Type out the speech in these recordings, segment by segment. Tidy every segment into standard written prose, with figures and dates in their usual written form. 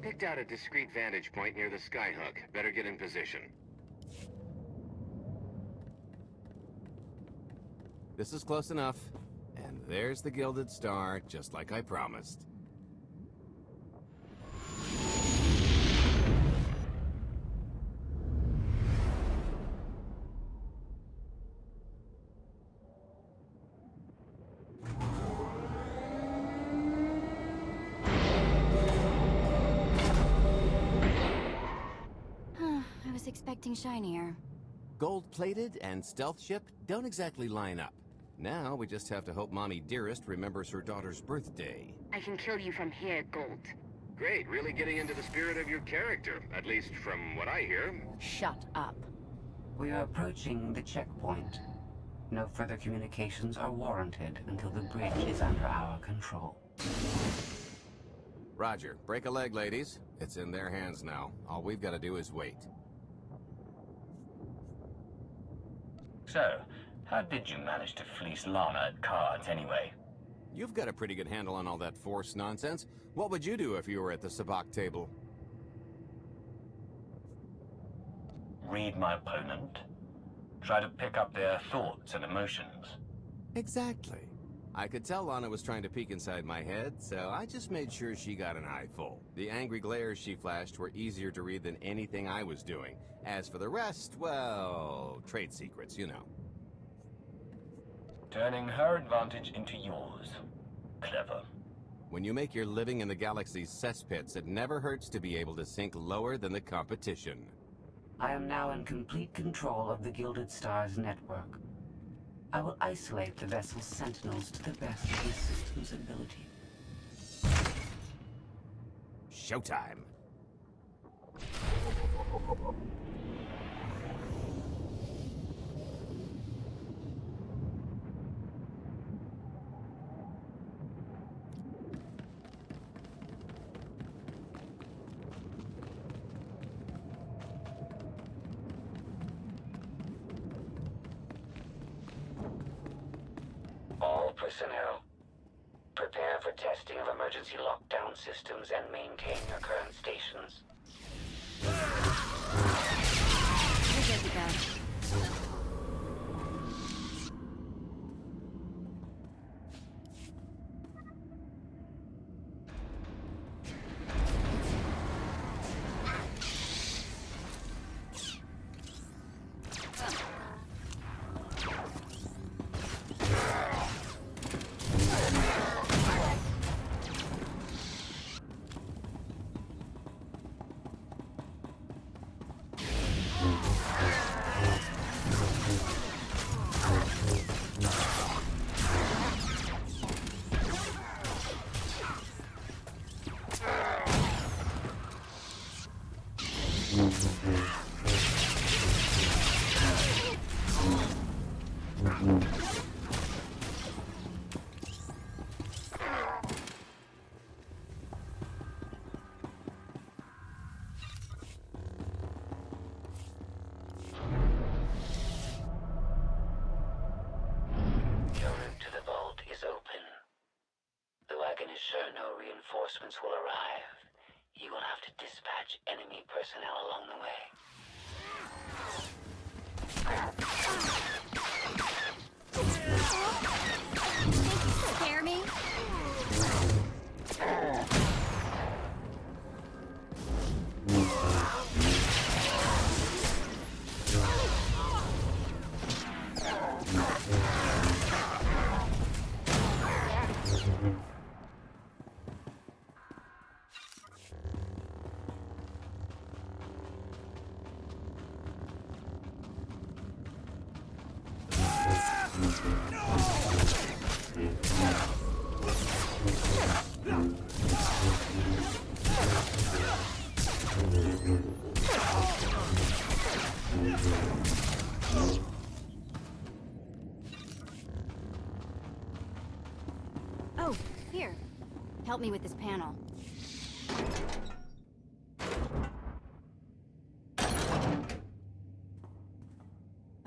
picked out a discreet vantage point near the skyhook. Better get in position. This is close enough. And there's the Gilded Star, just like I promised. I was expecting shinier. Gold-plated and stealth ship don't exactly line up. Now we just have to hope Mommy Dearest remembers her daughter's birthday. I can kill you from here, Gold. Great, really getting into the spirit of your character, at least from what I hear. Shut up. We are approaching the checkpoint. No further communications are warranted until the bridge is under our control. Roger. Break a leg, ladies. It's in their hands now. All we've got to do is wait. So, how did you manage to fleece Lana at cards, anyway? You've got a pretty good handle on all that Force nonsense. What would you do if you were at the sabacc table? Read my opponent? Try to pick up their thoughts and emotions? Exactly. I could tell Lana was trying to peek inside my head, so I just made sure she got an eyeful. The angry glares she flashed were easier to read than anything I was doing. As for the rest, well, trade secrets, you know. Turning her advantage into yours. Clever. When you make your living in the galaxy's cesspits, it never hurts to be able to sink lower than the competition. I am now in complete control of the Gilded Star's network. I will isolate the vessel's sentinels to the best of the system's ability. Showtime. All personnel, prepare for testing of emergency lockdown systems and maintain your current stations. We're good to go. Reinforcements will arrive. You will have to dispatch enemy personnel along the way. Scare me? Oh, here. Help me with this panel.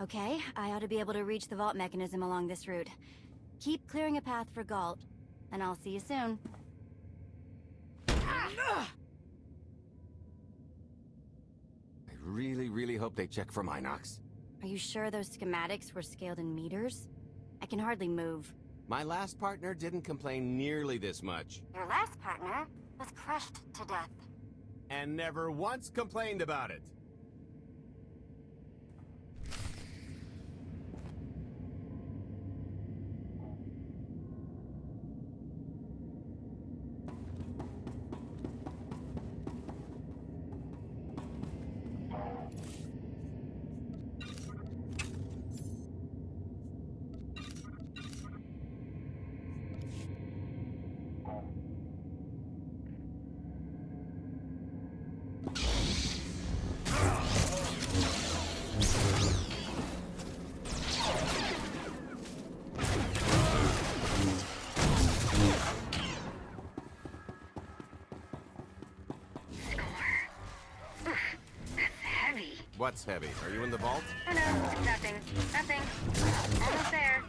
Okay, I ought to be able to reach the vault mechanism along this route. Keep clearing a path for Galt, and I'll see you soon. really hope they check for Minox. Are you sure those schematics were scaled in meters? I can hardly move. My last partner didn't complain nearly this much. Your last partner was crushed to death. And never once complained about it. What's heavy? Are you in the vault? Oh no, nothing. Nothing. Almost there.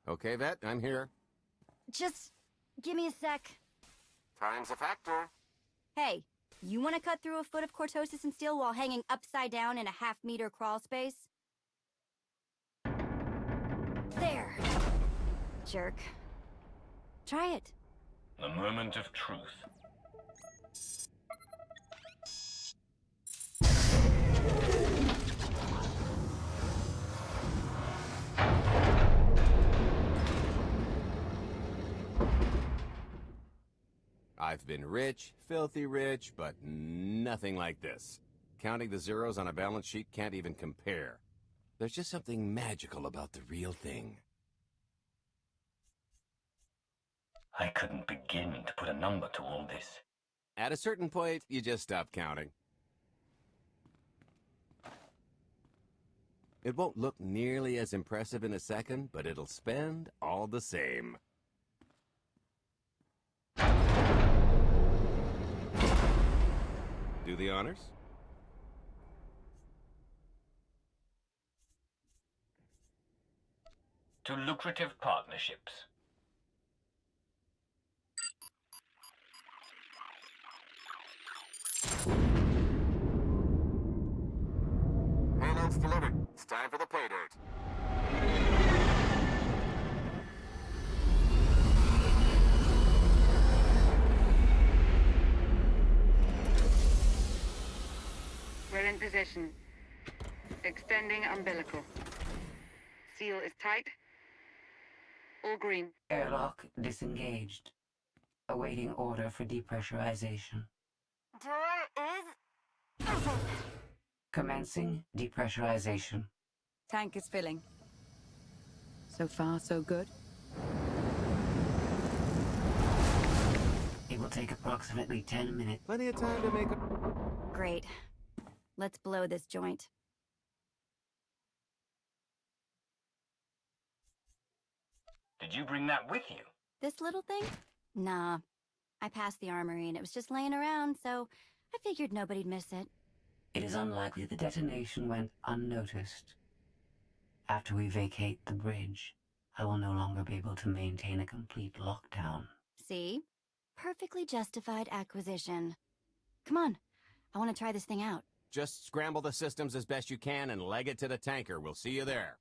Okay, Vet, I'm here. Just give me a sec. Time's a factor. Hey, you want to cut through a foot of cortosis and steel while hanging upside down in a half-meter crawl space? There. Jerk. Try it. The moment of truth. I've been rich, filthy rich, but nothing like this. Counting the zeros on a balance sheet can't even compare. There's just something magical about the real thing. I couldn't begin to put a number to all this. At a certain point, you just stop counting. It won't look nearly as impressive in a second, but it'll spend all the same. Do the honors? To lucrative partnerships. Payload's delivered. It's time for the pay dirt. We're in position. Extending umbilical. Seal is tight. All green. Airlock disengaged. Awaiting order for depressurization. Door is open. Commencing depressurization. Tank is filling. So far, so good. It will take approximately 10 minutes. Plenty of time to make a... Great. Let's blow this joint. Did you bring that with you? This little thing? Nah. I passed the armory and it was just laying around, so I figured nobody'd miss it. It is unlikely the detonation went unnoticed. After we vacate the bridge, I will no longer be able to maintain a complete lockdown. See? Perfectly justified acquisition. Come on. I want to try this thing out. Just scramble the systems as best you can and leg it to the tanker. We'll see you there.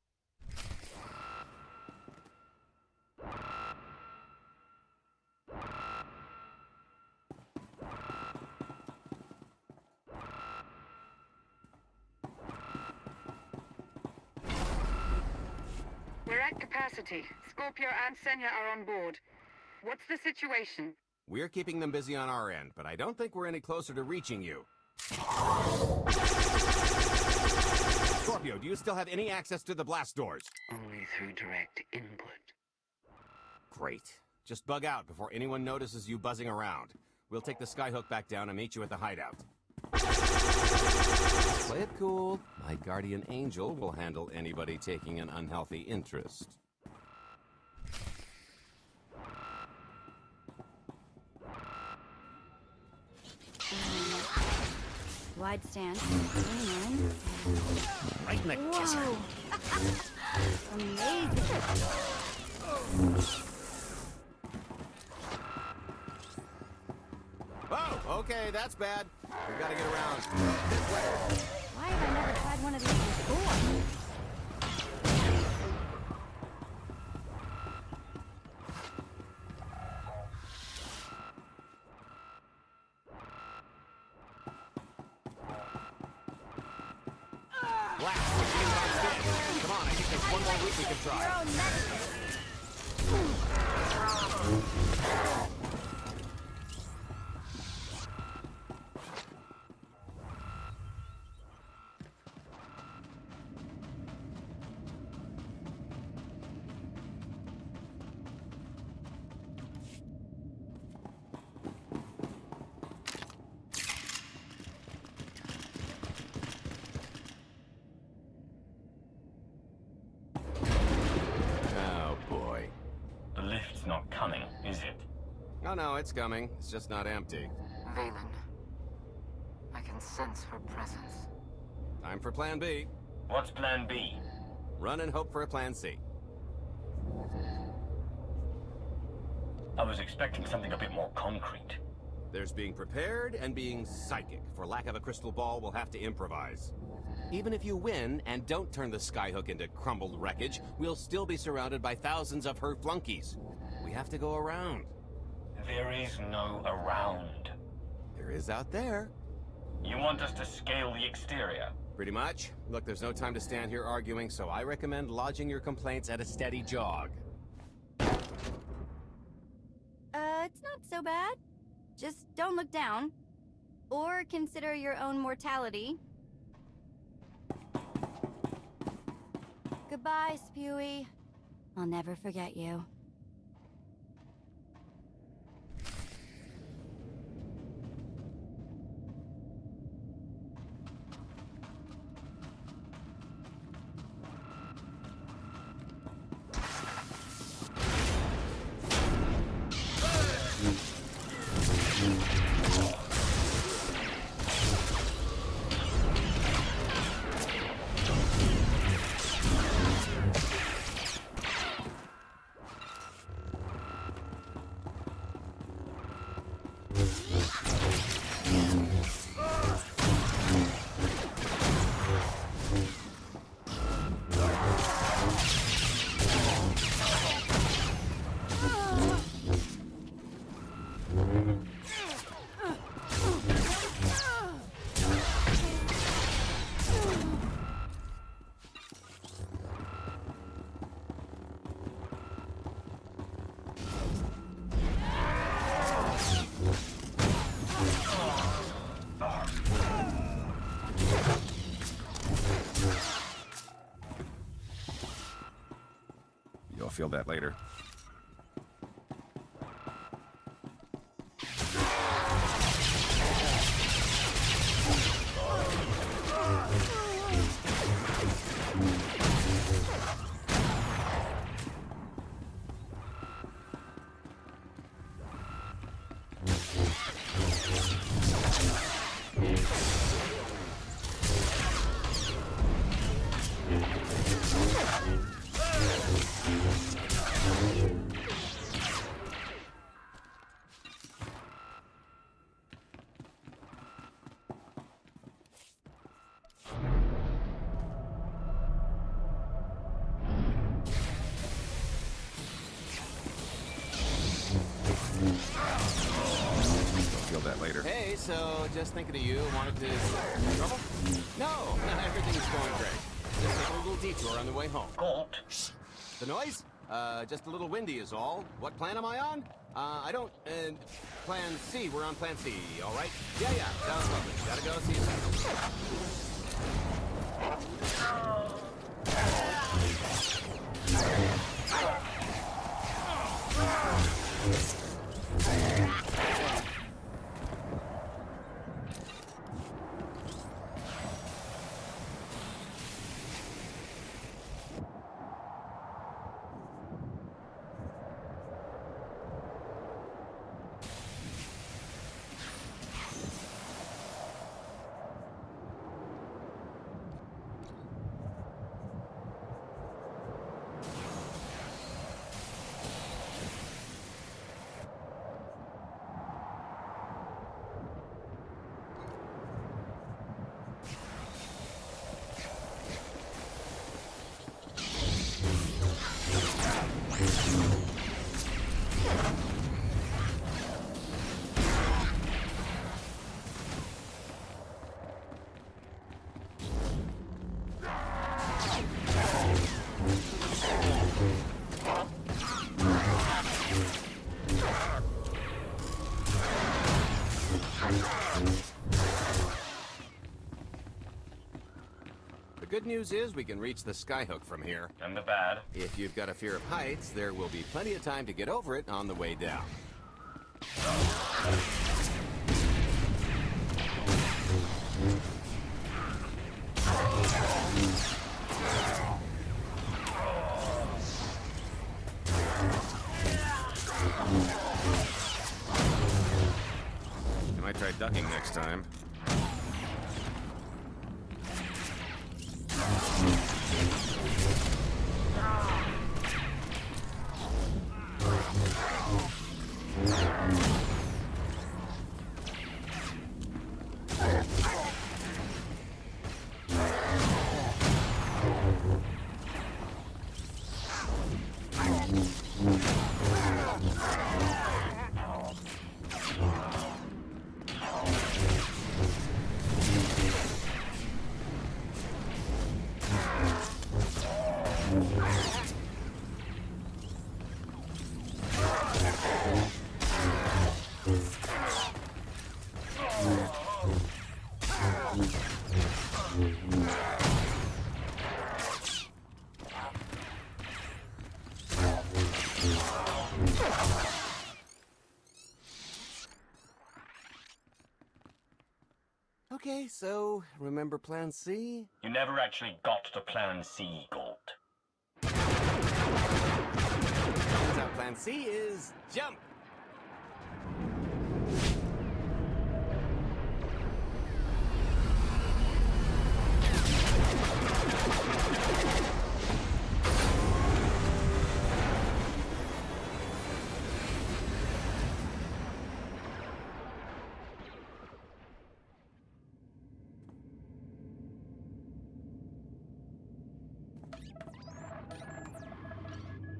We're at capacity. Scorpio and Senya are on board. What's the situation? We're keeping them busy on our end, but I don't think we're any closer to reaching you. Scorpio, do you still have any access to the blast doors? Only through direct input. Great. Just bug out before anyone notices you buzzing around. We'll take the skyhook back down and meet you at the hideout. Play it cool. My guardian angel will handle anybody taking an unhealthy interest. Wide stance. Lean in. Right in the kisser. Amazing. Oh, okay, that's bad. We've got to get around. Why have I never tried one of these before? Wow, come on, I think there's one more route we can try. Oh, boy. The lift's not coming, is it? Oh, no, it's coming. It's just not empty. Valen. I can sense her presence. Time for Plan B. What's Plan B? Run and hope for a Plan C. I was expecting something a bit more concrete. There's being prepared and being psychic. For lack of a crystal ball, we'll have to improvise. Even if you win and don't turn the skyhook into crumbled wreckage, we'll still be surrounded by thousands of her flunkies. We have to go around. There is no around. There is out there. You want us to scale the exterior? Pretty much. Look, there's no time to stand here arguing, so I recommend lodging your complaints at a steady jog. It's not so bad. Just don't look down. Or consider your own mortality. Goodbye, Spewy. I'll never forget you. You'll feel that later. Hey, so just thinking of you, wanted to... Trouble? No, everything's going great. Just taking a little detour on the way home. Galt? The noise? Just a little windy is all. What plan am I on? I don't, Plan C. We're on Plan C, all right? Yeah, sounds lovely. Gotta go, see you soon. The good news is we can reach the skyhook from here. And the bad? If you've got a fear of heights, there will be plenty of time to get over it on the way down. I might try ducking next time. Okay, so remember Plan C? You never actually got to Plan C, Galt. Turns out Plan C is jump!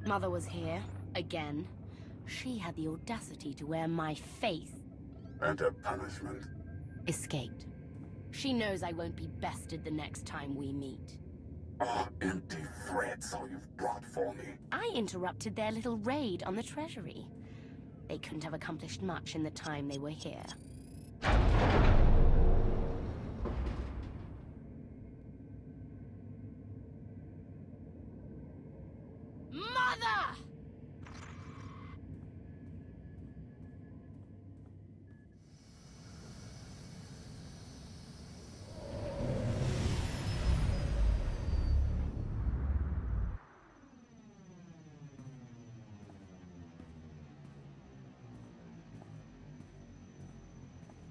Mother was here, again. She had the audacity to wear my face. And her punishment? Escaped. She knows I won't be bested the next time we meet. Oh, empty threats all you've brought for me. I interrupted their little raid on the treasury. They couldn't have accomplished much in the time they were here. Mother!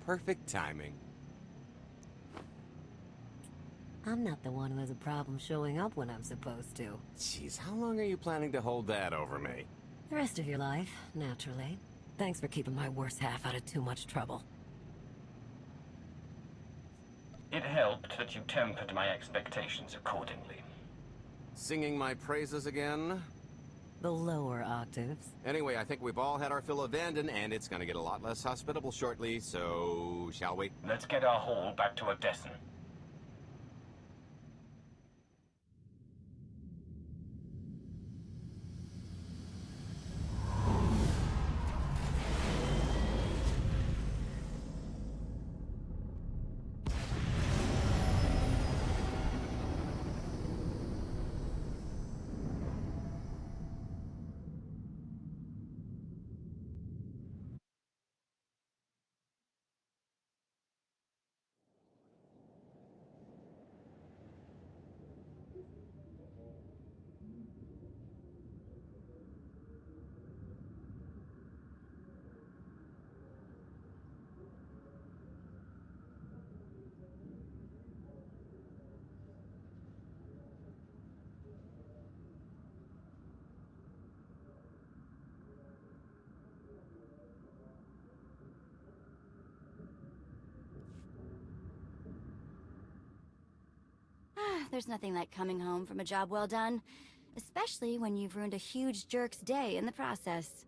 Perfect timing. I'm not the one who has a problem showing up when I'm supposed to. Jeez, how long are you planning to hold that over me? The rest of your life, naturally. Thanks for keeping my worse half out of too much trouble. It helped that you tempered my expectations accordingly. Singing my praises again? The lower octaves. Anyway, I think we've all had our fill of Vanden, and it's gonna get a lot less hospitable shortly, so shall we? Let's get our haul back to Odessen. There's nothing like coming home from a job well done especially when you've ruined a huge jerk's day in the process.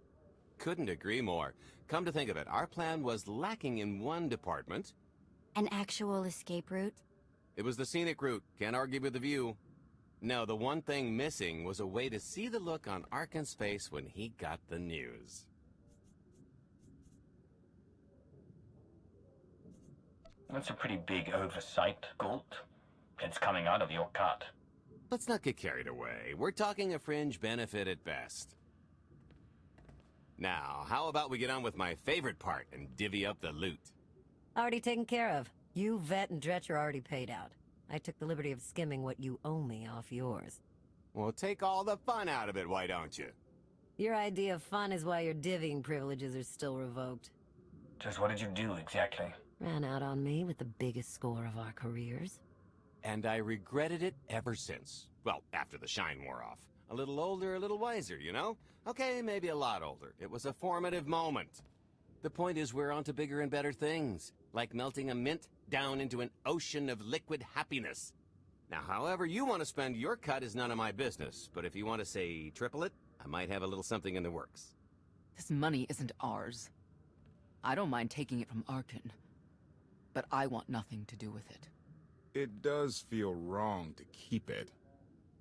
Couldn't agree more. Come to think of it, our plan was lacking in one department. An actual escape route? It was the scenic route. Can't argue with the view. No, the one thing missing was a way to see the look on Arkan's face when he got the news. That's a pretty big oversight, Galt. It's coming out of your cut. Let's not get carried away. We're talking a fringe benefit at best. Now, how about we get on with my favorite part and divvy up the loot? Already taken care of. You, Vet, and Dretch are already paid out. I took the liberty of skimming what you owe me off yours. Well, take all the fun out of it, why don't you? Your idea of fun is why your divvying privileges are still revoked. Just what did you do, exactly? Ran out on me with the biggest score of our careers. And I regretted it ever since. Well, after the shine wore off. A little older, a little wiser, you know? Okay, maybe a lot older. It was a formative moment. The point is we're on to bigger and better things, like melting a mint down into an ocean of liquid happiness. Now, however you want to spend your cut is none of my business, but if you want to say triple it, I might have a little something in the works. This money isn't ours. I don't mind taking it from Arkan, but I want nothing to do with it. It does feel wrong to keep it.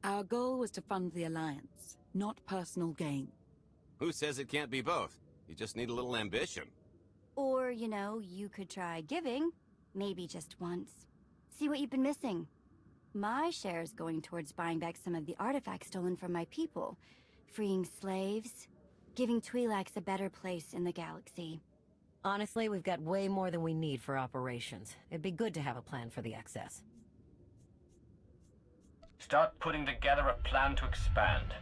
Our goal was to fund the Alliance, not personal gain. Who says it can't be both? You just need a little ambition. Or, you know, you could try giving. Maybe just once. See what you've been missing. My share is going towards buying back some of the artifacts stolen from my people. Freeing slaves. Giving Twi'leks a better place in the galaxy. Honestly, we've got way more than we need for operations. It'd be good to have a plan for the excess. Start putting together a plan to expand.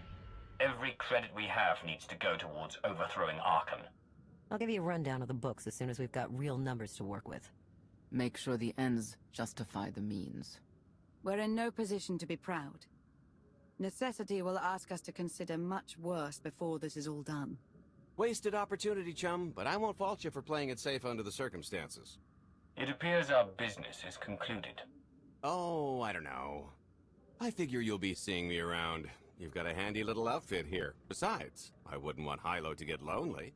Every credit we have needs to go towards overthrowing Arkan. I'll give you a rundown of the books as soon as we've got real numbers to work with. Make sure the ends justify the means. We're in no position to be proud. Necessity will ask us to consider much worse before this is all done. Wasted opportunity, chum, but I won't fault you for playing it safe under the circumstances. It appears our business is concluded. Oh, I don't know. I figure you'll be seeing me around. You've got a handy little outfit here. Besides, I wouldn't want Hilo to get lonely.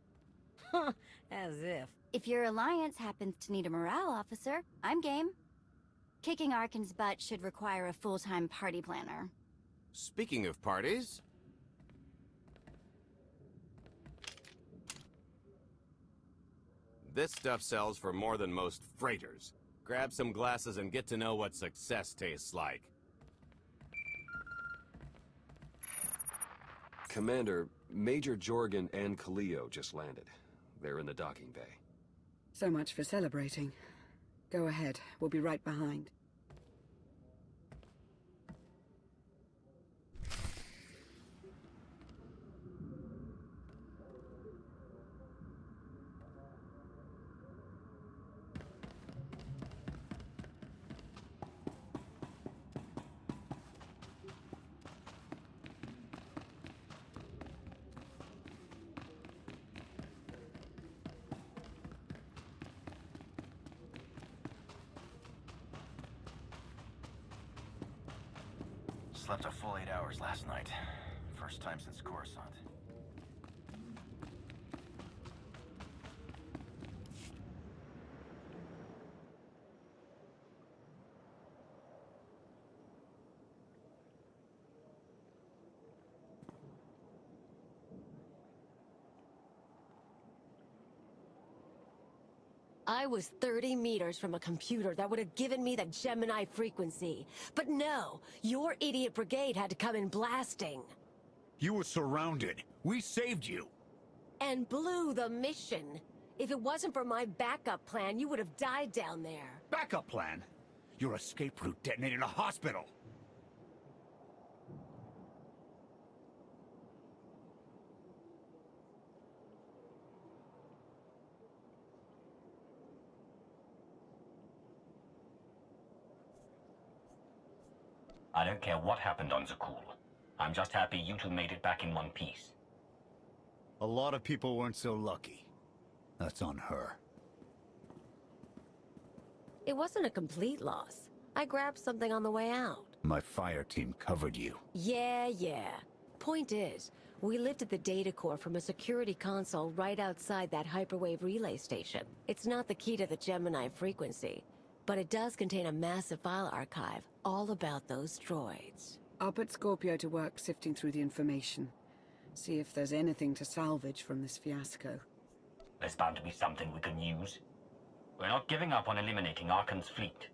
As if. If your alliance happens to need a morale officer, I'm game. Kicking Arkan's butt should require a full-time party planner. Speaking of parties... This stuff sells for more than most freighters. Grab some glasses and get to know what success tastes like. Commander, Major Jorgen and Kaleo just landed. They're in the docking bay. So much for celebrating. Go ahead, we'll be right behind. Slept a full 8 hours last night. First time since Coruscant. I was 30 meters from a computer that would have given me the Gemini frequency. But no, your idiot brigade had to come in blasting. You were surrounded. We saved you. And blew the mission. If it wasn't for my backup plan, you would have died down there. Backup plan? Your escape route detonated a hospital. I don't care what happened on Zakul. I'm just happy you two made it back in one piece. A lot of people weren't so lucky. That's on her. It wasn't a complete loss. I grabbed something on the way out. My fire team covered you. Yeah. point is, we lifted the data core from a security console right outside that hyperwave relay station. It's not the key to the Gemini frequency, but it does contain a massive file archive all about those droids. I'll put Scorpio to work sifting through the information. See if there's anything to salvage from this fiasco. There's bound to be something we can use. We're not giving up on eliminating Arkan's fleet.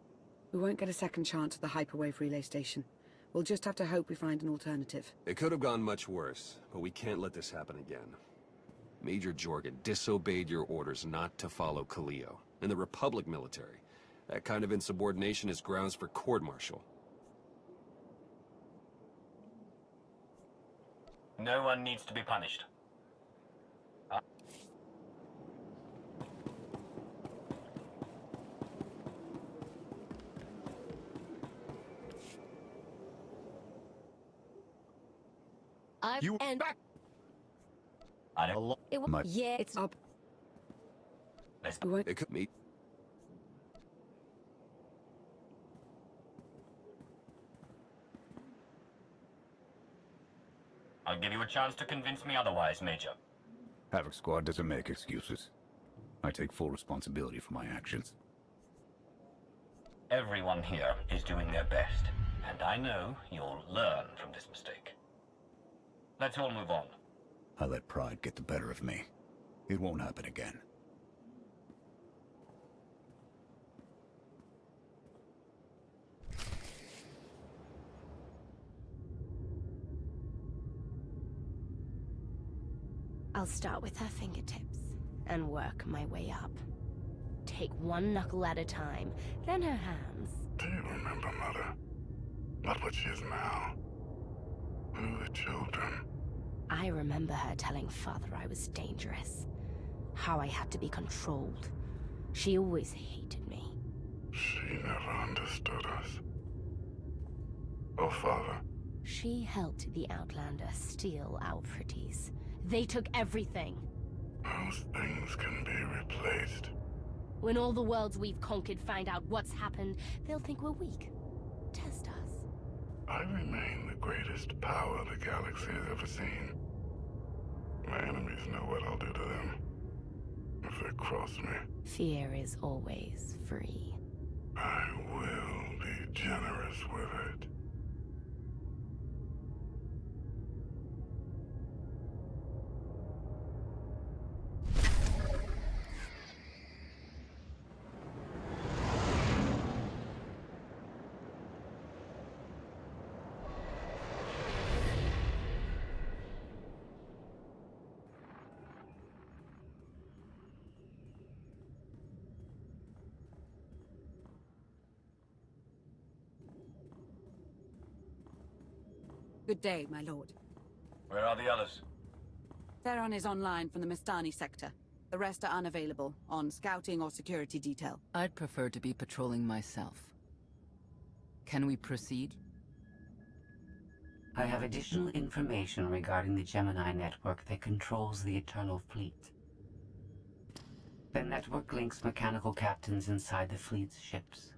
We won't get a second chance at the hyperwave relay station. We'll just have to hope we find an alternative. It could have gone much worse, but we can't let this happen again. Major Jorgen disobeyed your orders not to follow Kaleo, and the Republic military. That kind of insubordination is grounds for court-martial. No one needs to be punished. You and back. I don't. Yeah, it's up. It could meet. I'll give you a chance to convince me otherwise, Major. Havoc Squad doesn't make excuses. I take full responsibility for my actions. Everyone here is doing their best, and I know you'll learn from this mistake. Let's all move on. I let pride get the better of me. It won't happen again. I'll start with her fingertips and work my way up. Take one knuckle at a time, then her hands. Do you remember, Mother? Not what she is now. We were children. I remember her telling Father I was dangerous. How I had to be controlled. She always hated me. She never understood us. Oh, Father. She helped the Outlander steal our pretties. They took everything. Those things can be replaced. When all the worlds we've conquered find out what's happened, they'll think we're weak. Test us. I remain the greatest power the galaxy has ever seen. My enemies know what I'll do to them if they cross me. Fear is always free. I will be generous with it. Good day, my lord. Where are the others? Theron is online from the Mistani sector. The rest are unavailable, on scouting or security detail. I'd prefer to be patrolling myself. Can we proceed? I have additional information regarding the Gemini network that controls the Eternal Fleet. The network links mechanical captains inside the fleet's ships.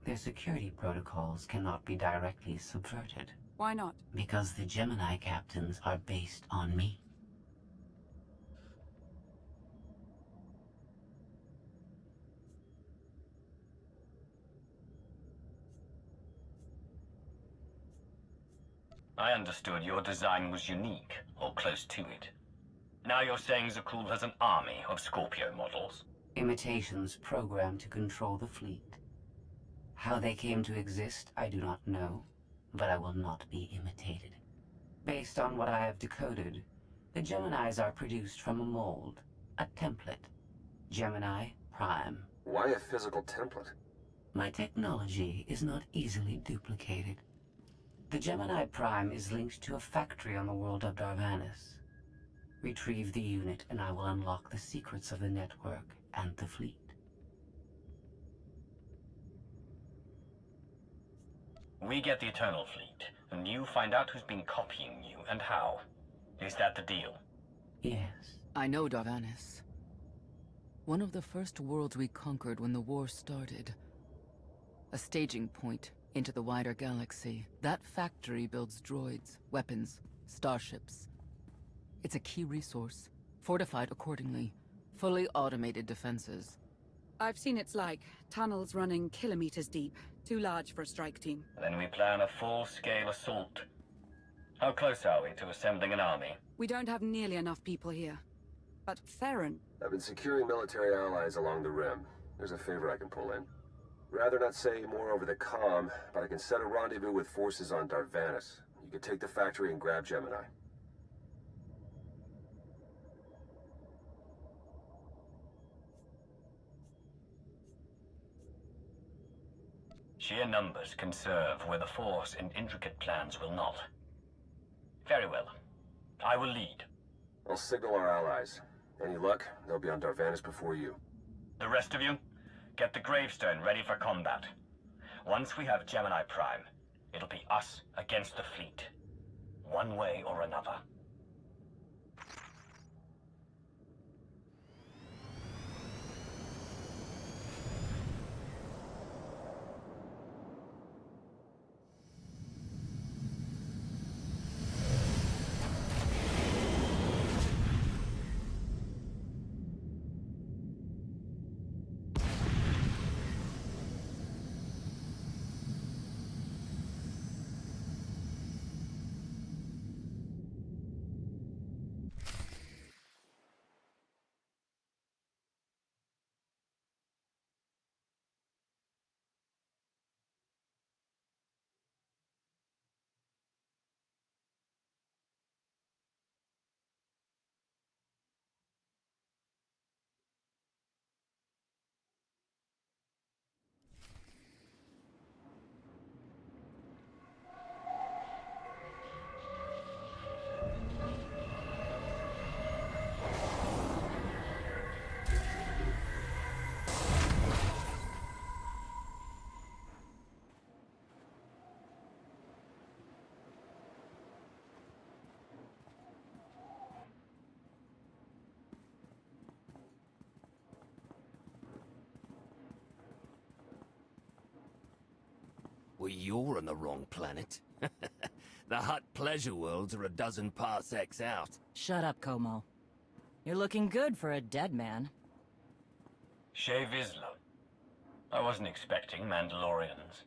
Their security protocols cannot be directly subverted. Why not? Because the Gemini captains are based on me. I understood your design was unique, or close to it. Now you're saying Zakul has an army of Scorpio models? Imitations programmed to control the fleet. How they came to exist, I do not know, but I will not be imitated. Based on what I have decoded, the Geminis are produced from a mold, a template. Gemini Prime. Why a physical template? My technology is not easily duplicated. The Gemini Prime is linked to a factory on the world of Darvanis. Retrieve the unit and I will unlock the secrets of the network and the fleet. We get the Eternal Fleet, and you find out who's been copying you and how. Is that the deal? Yes. I know Darvanis. One of the first worlds we conquered when the war started. A staging point into the wider galaxy. That factory builds droids, weapons, Starships. It's a key resource, fortified accordingly. Fully automated defenses. I've seen it's like. Tunnels running kilometers deep. Too large for a strike team. Then we plan a full-scale assault. How close are we to assembling an army? We don't have nearly enough people here. But Theron... I've been securing military allies along the rim. There's a favor I can pull in. Rather not say more over the comm, but I can set a rendezvous with forces on Darvanis. You can take the factory and grab Gemini. Sheer numbers can serve where the Force and intricate plans will not. Very well. I will lead. I'll signal our allies. Any luck, they'll be on Darvanis before you. The rest of you, get the gravestone ready for combat. Once we have Gemini Prime, it'll be us against the fleet. One way or another. Well, you're on the wrong planet. The hot pleasure worlds are a dozen parsecs out. Shut up, Como. You're looking good for a dead man. Shea Vizsla. I wasn't expecting Mandalorians.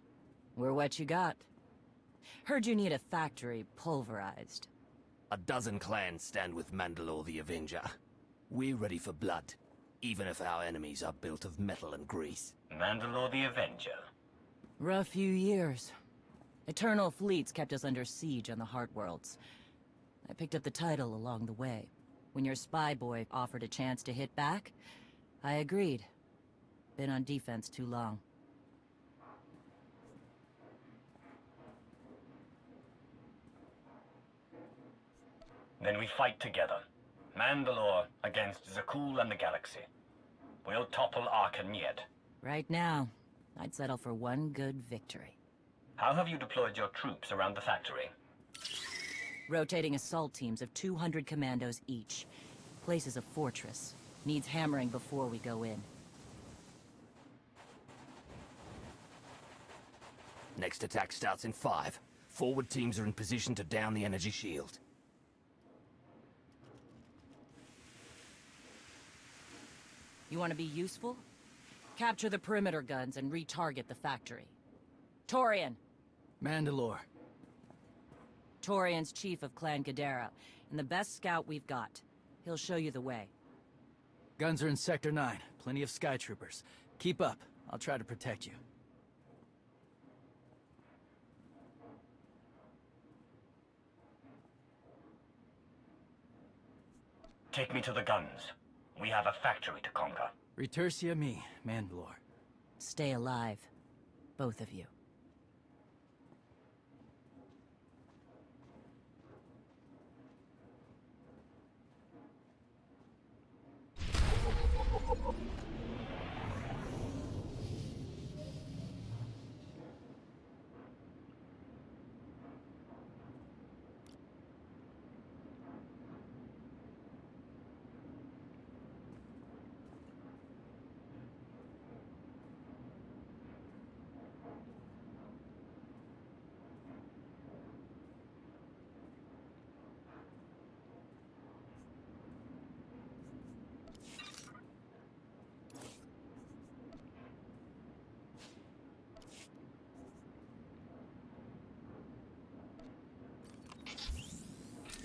We're what you got. Heard you need a factory pulverized. A dozen clans stand with Mandalore the Avenger. We're ready for blood, even if our enemies are built of metal and grease. Mandalore the Avenger? Rough few years. Eternal fleets kept us under siege on the Heart Worlds. I picked up the title along the way. When your spy boy offered a chance to hit back, I agreed. Been on defense too long. Then we fight together. Mandalore against Zakul and the Galaxy. We'll topple Arkan yet. Right now, I'd settle for one good victory. How have you deployed your troops around the factory? Rotating assault teams of 200 commandos each. Place is a fortress. Needs hammering before we go in. Next attack starts in 5. Forward teams are in position to down the energy shield. You want to be useful? Capture the perimeter guns and retarget the factory. Torian! Mandalore. Torian's chief of Clan Ghidorah, and the best scout we've got. He'll show you the way. Guns are in Sector 9. Plenty of Sky Troopers. Keep up. I'll try to protect you. Take me to the guns. We have a factory to conquer. Retursia me, Mandalore. Stay alive. Both of you.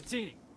Martini.